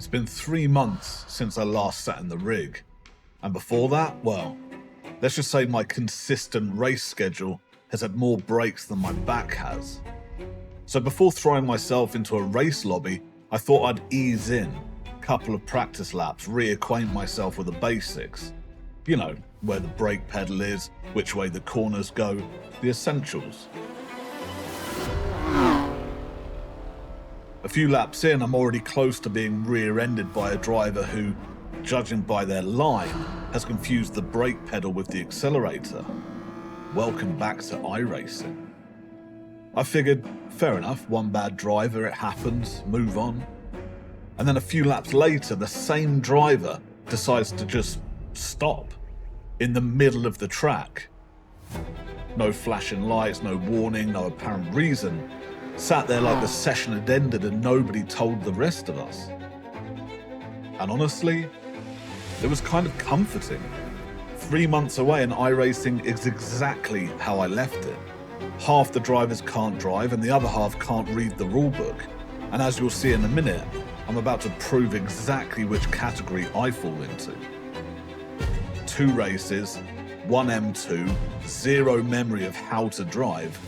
It's been 3 months since I last sat in the rig. And before that, well, let's just say my consistent race schedule has had more breaks than my back has. So before throwing myself into a race lobby, I thought I'd ease in, a couple of practice laps, reacquaint myself with the basics. You know, where the brake pedal is, which way the corners go, the essentials. A few laps in, I'm already close to being rear-ended by a driver who, judging by their line, has confused the brake pedal with the accelerator. Welcome back to iRacing. I figured, fair enough, one bad driver, it happens, move on. And then a few laps later, the same driver decides to just stop in the middle of the track. No flashing lights, no warning, no apparent reason. Sat there like the session had ended and nobody told the rest of us. And honestly, it was kind of comforting. 3 months away and iRacing is exactly how I left it. Half the drivers can't drive and the other half can't read the rulebook. And as you'll see in a minute, I'm about to prove exactly which category I fall into. 2 races, 1 M2, 0 memory of how to drive.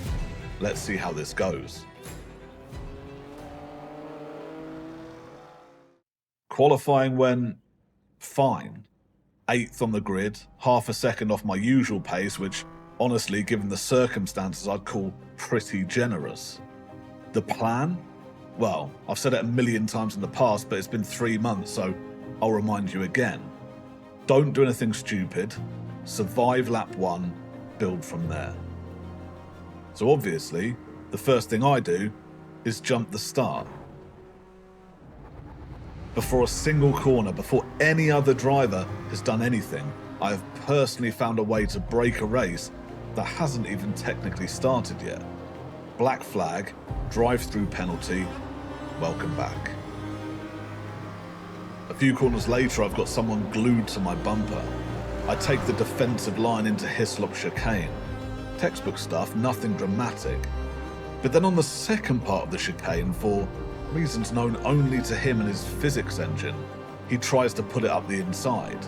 Let's see how this goes. Qualifying went fine. 8th on the grid, half a second off my usual pace, which honestly, given the circumstances, I'd call pretty generous. The plan? Well, I've said it a million times in the past, but it's been 3 months, so I'll remind you again. Don't do anything stupid, survive lap 1, build from there. So obviously, the first thing I do is jump the start. Before a single corner, before any other driver has done anything, I have personally found a way to break a race that hasn't even technically started yet. Black flag, drive-through penalty, welcome back. A few corners later, I've got someone glued to my bumper. I take the defensive line into Hislop chicane. Textbook stuff, nothing dramatic. But then on the second part of the chicane, for reasons known only to him and his physics engine, he tries to put it up the inside.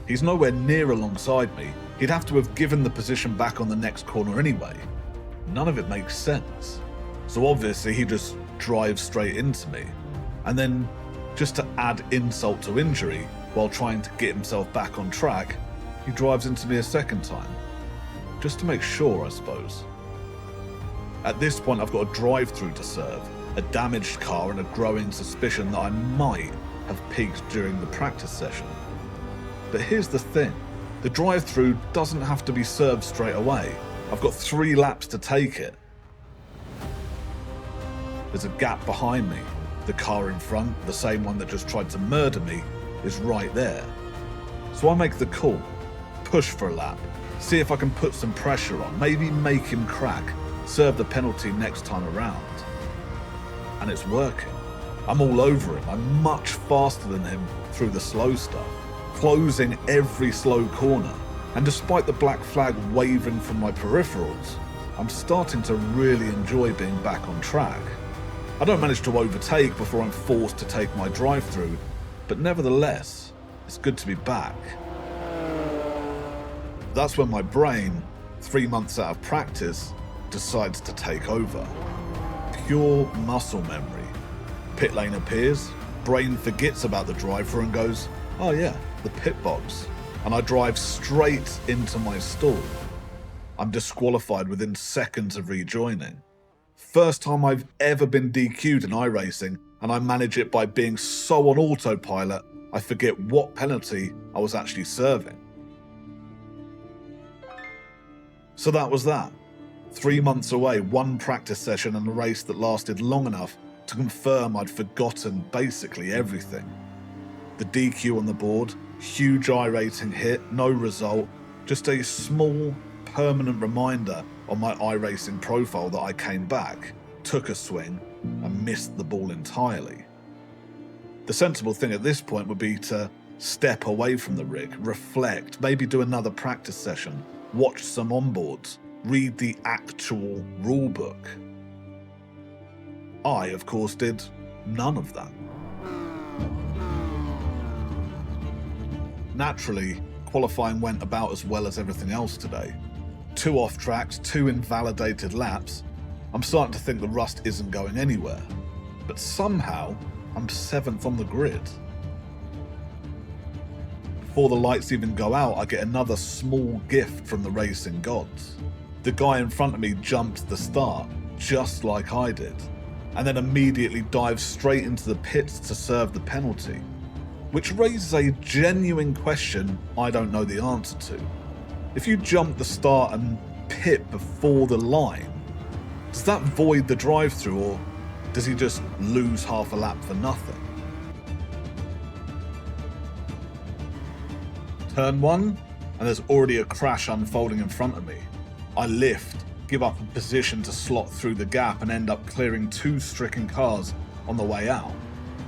He's nowhere near alongside me. He'd have to have given the position back on the next corner anyway. None of it makes sense. So obviously he just drives straight into me. And then, just to add insult to injury, while trying to get himself back on track, he drives into me a second time. Just to make sure, I suppose. At this point, I've got a drive-through to serve, a damaged car and a growing suspicion that I might have peaked during the practice session. But here's the thing, the drive-through doesn't have to be served straight away. I've got 3 laps to take it. There's a gap behind me. The car in front, the same one that just tried to murder me, is right there. So I make the call, push for a lap, see if I can put some pressure on, maybe make him crack, serve the penalty next time around. And it's working. I'm all over him. I'm much faster than him through the slow stuff, closing every slow corner. And despite the black flag waving from my peripherals, I'm starting to really enjoy being back on track. I don't manage to overtake before I'm forced to take my drive-through, but nevertheless, it's good to be back. That's when my brain, 3 months out of practice, decides to take over. Pure muscle memory. Pit lane appears, brain forgets about the driver and goes, oh yeah, the pit box. And I drive straight into my stall. I'm disqualified within seconds of rejoining. First time I've ever been DQ'd in iRacing, and I manage it by being so on autopilot, I forget what penalty I was actually serving. So that was that. 3 months away, 1 practice session and a race that lasted long enough to confirm I'd forgotten basically everything. The DQ on the board, huge iRacing hit, no result, just a small, permanent reminder on my iRacing profile that I came back, took a swing, and missed the ball entirely. The sensible thing at this point would be to step away from the rig, reflect, maybe do another practice session, watch some onboards, read the actual rulebook. I, of course, did none of that. Naturally, qualifying went about as well as everything else today. 2 off tracks, 2 invalidated laps. I'm starting to think the rust isn't going anywhere. But somehow, I'm 7th on the grid. Before the lights even go out, I get another small gift from the racing gods. The guy in front of me jumped at the start, just like I did, and then immediately dives straight into the pits to serve the penalty, which raises a genuine question I don't know the answer to. If you jump the start and pit before the line, does that void the drive-through, or does he just lose half a lap for nothing? Turn 1, and there's already a crash unfolding in front of me. I lift, give up a position to slot through the gap, and end up clearing 2 stricken cars on the way out.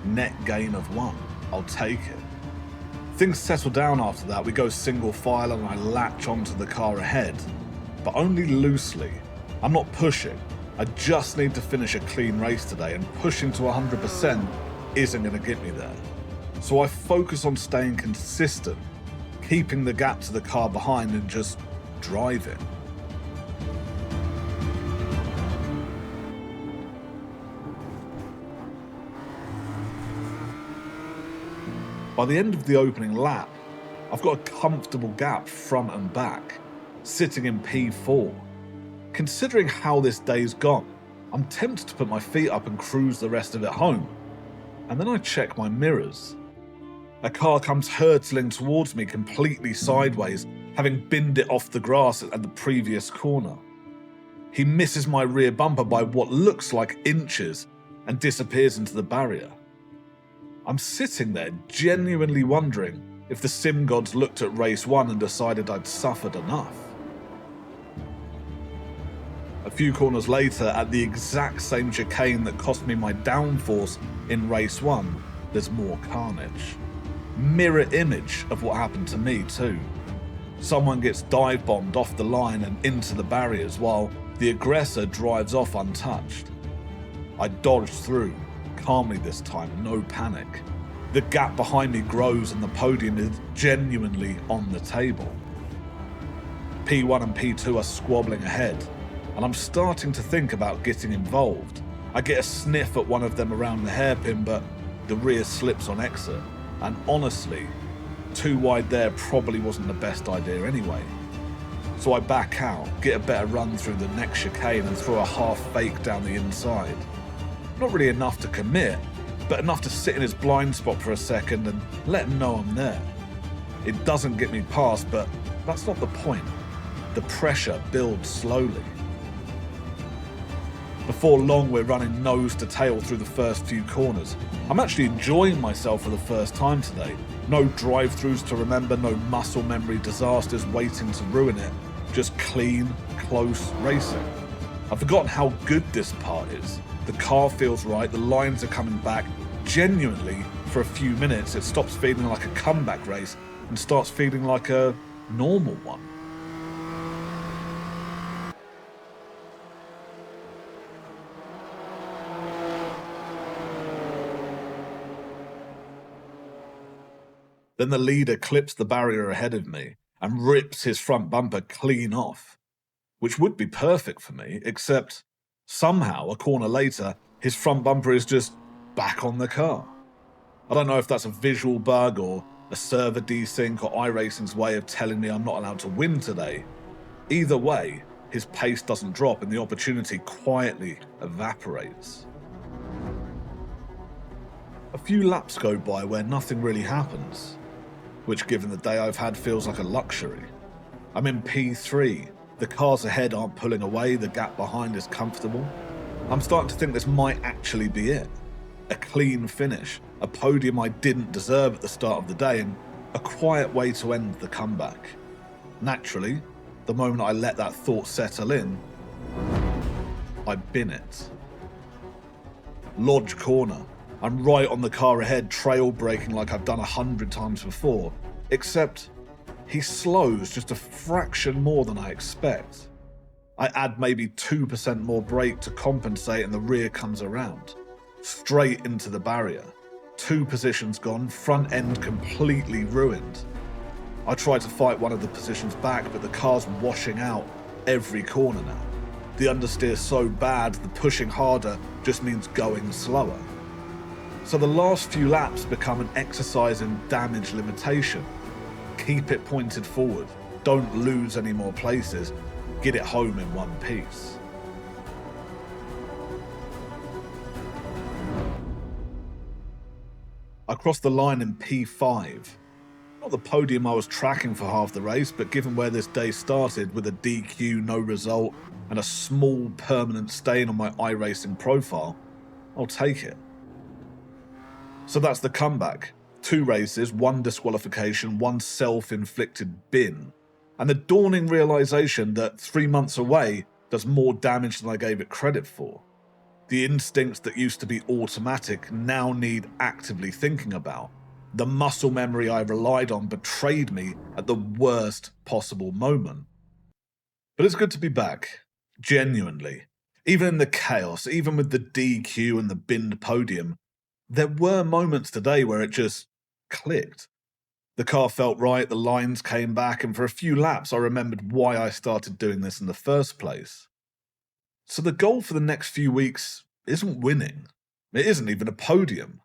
Net gain of 1. I'll take it. Things settle down after that. We go single file and I latch onto the car ahead, but only loosely. I'm not pushing. I just need to finish a clean race today, and pushing to 100% isn't going to get me there. So I focus on staying consistent, keeping the gap to the car behind, and just driving. By the end of the opening lap, I've got a comfortable gap front and back, sitting in P4. Considering how this day's gone, I'm tempted to put my feet up and cruise the rest of it home. And then I check my mirrors. A car comes hurtling towards me completely sideways, having binned it off the grass at the previous corner. He misses my rear bumper by what looks like inches and disappears into the barrier. I'm sitting there genuinely wondering if the sim gods looked at race 1 and decided I'd suffered enough. A few corners later, at the exact same chicane that cost me my downforce in race 1, there's more carnage. Mirror image of what happened to me too. Someone gets dive bombed off the line and into the barriers while the aggressor drives off untouched. I dodge through, calmly this time, no panic. The gap behind me grows and the podium is genuinely on the table. P1 and P2 are squabbling ahead, and I'm starting to think about getting involved. I get a sniff at one of them around the hairpin, but the rear slips on exit, and honestly, too wide there probably wasn't the best idea anyway. So I back out, get a better run through the next chicane and throw a half fake down the inside. Not really enough to commit, but enough to sit in his blind spot for a second and let him know I'm there. It doesn't get me past, but that's not the point. The pressure builds slowly. Before long, we're running nose to tail through the first few corners. I'm actually enjoying myself for the first time today. No drive-thrus to remember, no muscle memory disasters waiting to ruin it. Just clean, close racing. I've forgotten how good this part is. The car feels right, the lines are coming back. Genuinely, for a few minutes, it stops feeling like a comeback race and starts feeling like a normal one. Then the leader clips the barrier ahead of me and rips his front bumper clean off, which would be perfect for me, except somehow, a corner later, his front bumper is just back on the car. I don't know if that's a visual bug or a server desync or iRacing's way of telling me I'm not allowed to win today. Either way, his pace doesn't drop and the opportunity quietly evaporates. A few laps go by where nothing really happens, which given the day I've had feels like a luxury. I'm in P3, the cars ahead aren't pulling away, the gap behind is comfortable. I'm starting to think this might actually be it. A clean finish, a podium I didn't deserve at the start of the day, and a quiet way to end the comeback. Naturally, the moment I let that thought settle in, I bin it. Lodge corner. I'm right on the car ahead, trail braking like I've done 100 times before, except he slows just a fraction more than I expect. I add maybe 2% more brake to compensate and the rear comes around. Straight into the barrier. 2 positions gone, front end completely ruined. I try to fight one of the positions back, but the car's washing out every corner now. The understeer's so bad, the pushing harder just means going slower. So the last few laps become an exercise in damage limitation. Keep it pointed forward. Don't lose any more places. Get it home in one piece. I crossed the line in P5. Not the podium I was tracking for half the race, but given where this day started with a DQ, no result, and a small permanent stain on my iRacing profile, I'll take it. So that's the comeback. 2 races, 1 disqualification, 1 self-inflicted bin, and the dawning realization that 3 months away does more damage than I gave it credit for. The instincts that used to be automatic now need actively thinking about. The muscle memory I relied on betrayed me at the worst possible moment. But it's good to be back, genuinely. Even in the chaos, even with the DQ and the binned podium, there were moments today where it just clicked. The car felt right, the lines came back, and for a few laps I remembered why I started doing this in the first place. So the goal for the next few weeks isn't winning. It isn't even a podium.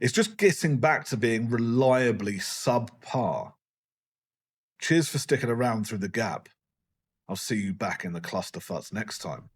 It's just getting back to being reliably subpar. Cheers for sticking around through the gap. I'll see you back in the cluster Futz next time.